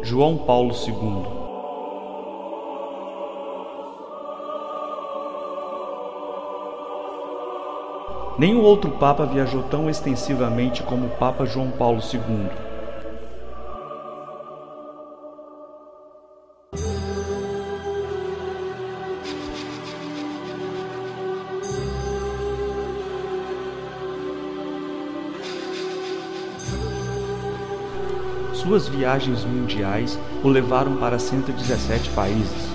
João Paulo II. Nenhum outro Papa viajou tão extensivamente como o Papa João Paulo II. Suas viagens mundiais o levaram para 117 países.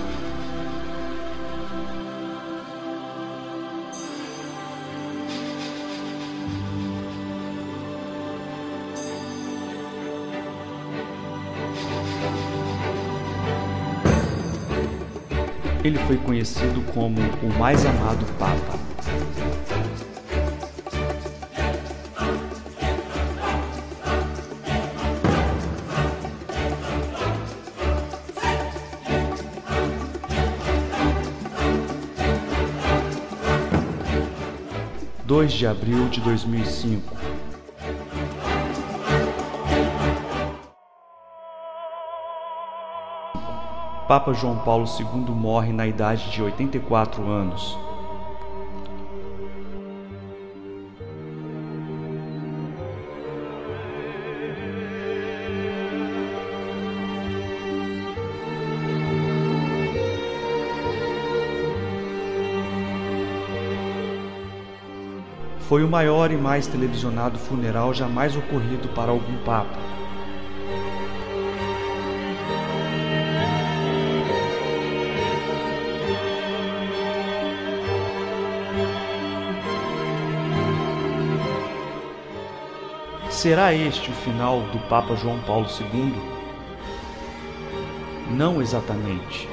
Ele foi conhecido como o mais amado Papa. (2 de abril de 2005) Papa João Paulo II morre na idade de 84 anos. Foi o maior e mais televisionado funeral jamais ocorrido para algum Papa. Será este o final do Papa João Paulo II? Não exatamente.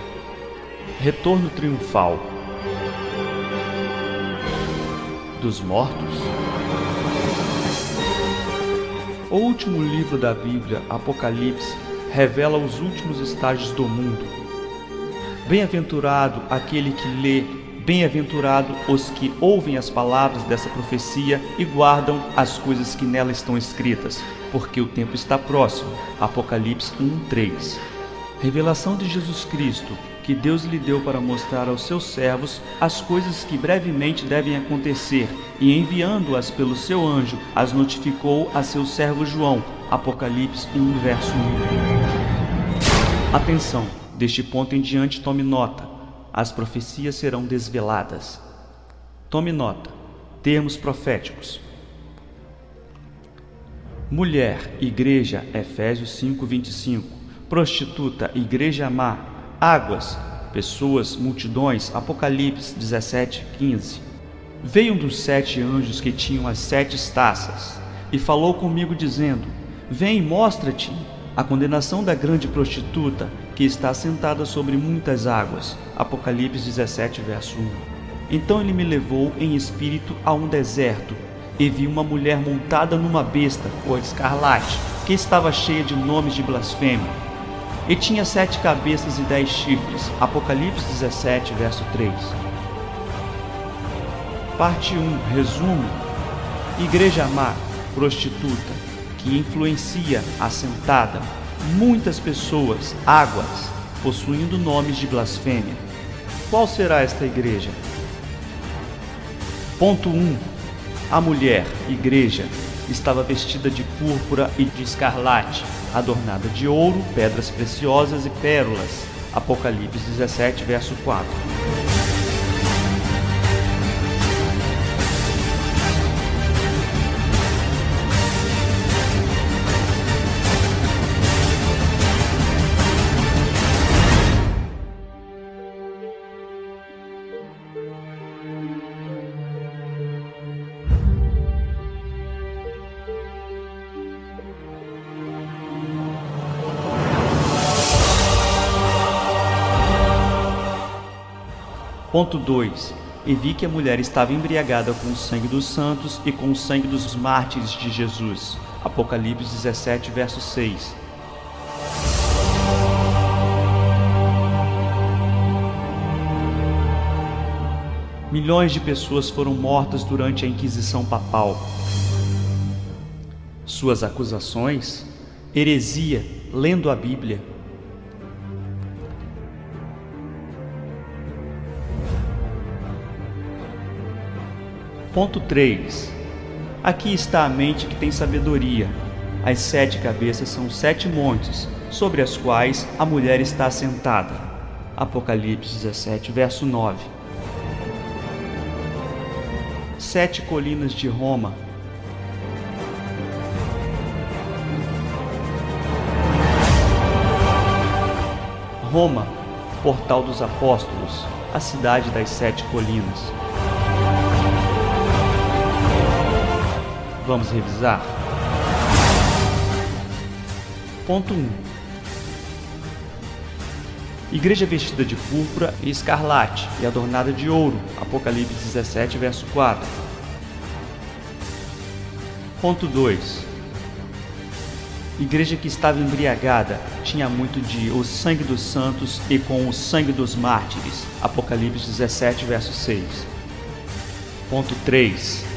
Retorno triunfal dos mortos? O último livro da Bíblia, Apocalipse, revela os últimos estágios do mundo. Bem-aventurado aquele que lê, bem-aventurado os que ouvem as palavras dessa profecia e guardam as coisas que nela estão escritas, porque o tempo está próximo. Apocalipse 1:3. Revelação de Jesus Cristo, que Deus lhe deu para mostrar aos seus servos as coisas que brevemente devem acontecer, e enviando-as pelo seu anjo, as notificou a seu servo João. Apocalipse 1, verso 1. Atenção, deste ponto em diante tome nota. As profecias serão desveladas. Tome nota. Termos proféticos. Mulher, igreja, Efésios 5:25. Prostituta, igreja má. Águas, pessoas, multidões, Apocalipse 17:15. Veio um dos 7 anjos que tinham as 7 taças, e falou comigo dizendo: Vem, mostra-te a condenação da grande prostituta, que está sentada sobre muitas águas. Apocalipse 17, verso 1. Então ele me levou em espírito a um deserto, e vi uma mulher montada numa besta, cor de escarlate, que estava cheia de nomes de blasfêmia, e tinha 7 cabeças e 10 chifres. Apocalipse 17, verso 3. Parte 1, resumo. Igreja má, prostituta, que influencia, assentada, muitas pessoas, águas, possuindo nomes de blasfêmia. Qual será esta igreja? Ponto 1. A mulher, igreja, estava vestida de púrpura e de escarlate, adornada de ouro, pedras preciosas e pérolas. Apocalipse 17, verso 4. Ponto 2. E vi que a mulher estava embriagada com o sangue dos santos e com o sangue dos mártires de Jesus. Apocalipse 17, verso 6. Milhões de pessoas foram mortas durante a Inquisição Papal. Suas acusações: heresia, lendo a Bíblia, Ponto 3. Aqui está a mente que tem sabedoria. As 7 cabeças são 7 montes, sobre as quais a mulher está assentada. Apocalipse 17, verso 9. 7 colinas de Roma. Roma, portal dos apóstolos, a cidade das 7 colinas. Vamos revisar? Ponto 1. Igreja vestida de púrpura e escarlate e adornada de ouro. Apocalipse 17, verso 4. Ponto 2. Igreja que estava embriagada, tinha muito de o sangue dos santos e com o sangue dos mártires. Apocalipse 17, verso 6. Ponto 3.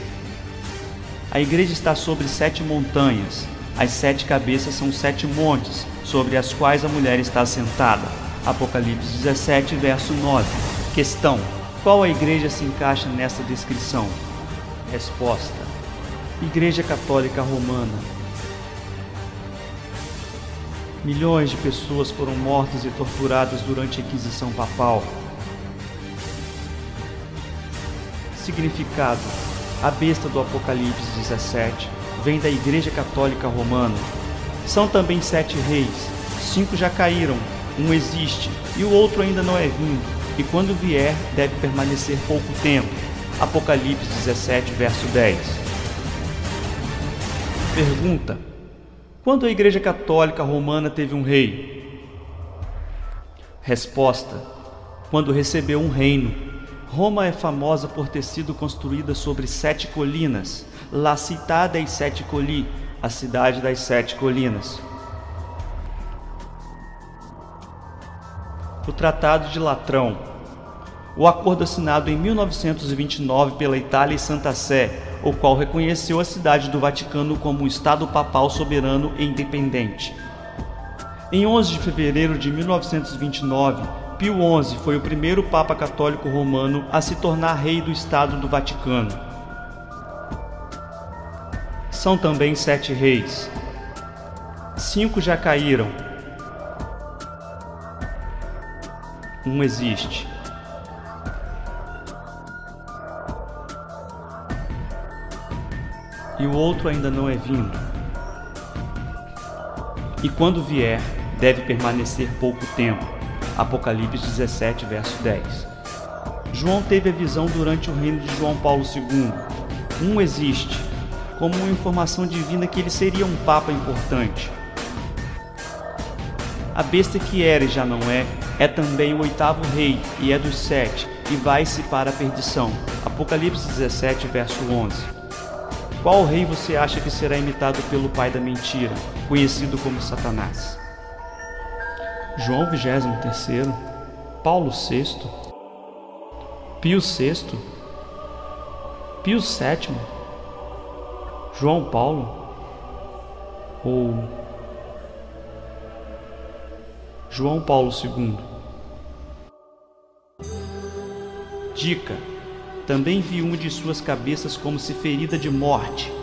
A igreja está sobre 7 montanhas. As 7 cabeças são 7 montes, sobre as quais a mulher está assentada. Apocalipse 17, verso 9. Questão: qual a igreja se encaixa nessa descrição? Resposta: Igreja Católica Romana. Milhões de pessoas foram mortas e torturadas durante a Inquisição Papal. Significado: a besta do Apocalipse 17 vem da Igreja Católica Romana. São também 7 reis. 5 já caíram, um existe e o outro ainda não é vindo, e quando vier deve permanecer pouco tempo. Apocalipse 17, verso 10. Pergunta: quando a Igreja Católica Romana teve um rei? Resposta: quando recebeu um reino. Roma é famosa por ter sido construída sobre 7 colinas, La Città dei Sette Colli, a cidade das 7 colinas. O Tratado de Latrão. O acordo assinado em 1929 pela Itália e Santa Sé, o qual reconheceu a cidade do Vaticano como um Estado papal soberano e independente. Em 11 de fevereiro de 1929, Pio XI foi o primeiro Papa Católico Romano a se tornar rei do Estado do Vaticano. São também 7 reis. 5 já caíram. Um existe. E o outro ainda não é vindo. E quando vier, deve permanecer pouco tempo. Apocalipse 17, verso 10. João teve a visão durante o reino de João Paulo II. Um existe, como uma informação divina que ele seria um papa importante. A besta que era e já não é também o 8º rei e é dos 7, e vai-se para a perdição. Apocalipse 17, verso 11. Qual rei você acha que será imitado pelo pai da mentira, conhecido como Satanás? João 23º, Paulo VI, Pio VI, Pio VII, João Paulo ou João Paulo II? Dica: também vi uma de suas cabeças como se ferida de morte.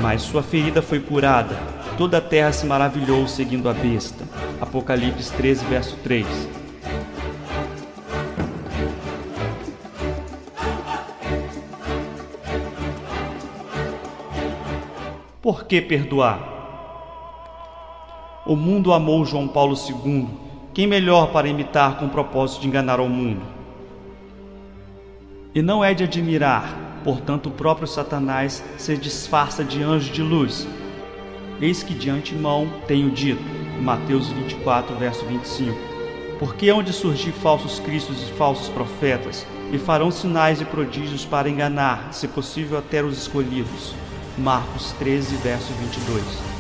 Mas sua ferida foi curada. Toda a terra se maravilhou seguindo a besta. Apocalipse 13, verso 3. Por que perdoar? O mundo amou João Paulo II. Quem melhor para imitar com o propósito de enganar ao mundo? E não é de admirar, portanto, o próprio Satanás se disfarça de anjo de luz. Eis que de antemão tenho dito, Mateus 24, verso 25. Porque hão de surgir falsos cristos e falsos profetas, e farão sinais e prodígios para enganar, se possível até os escolhidos. Marcos 13, verso 22.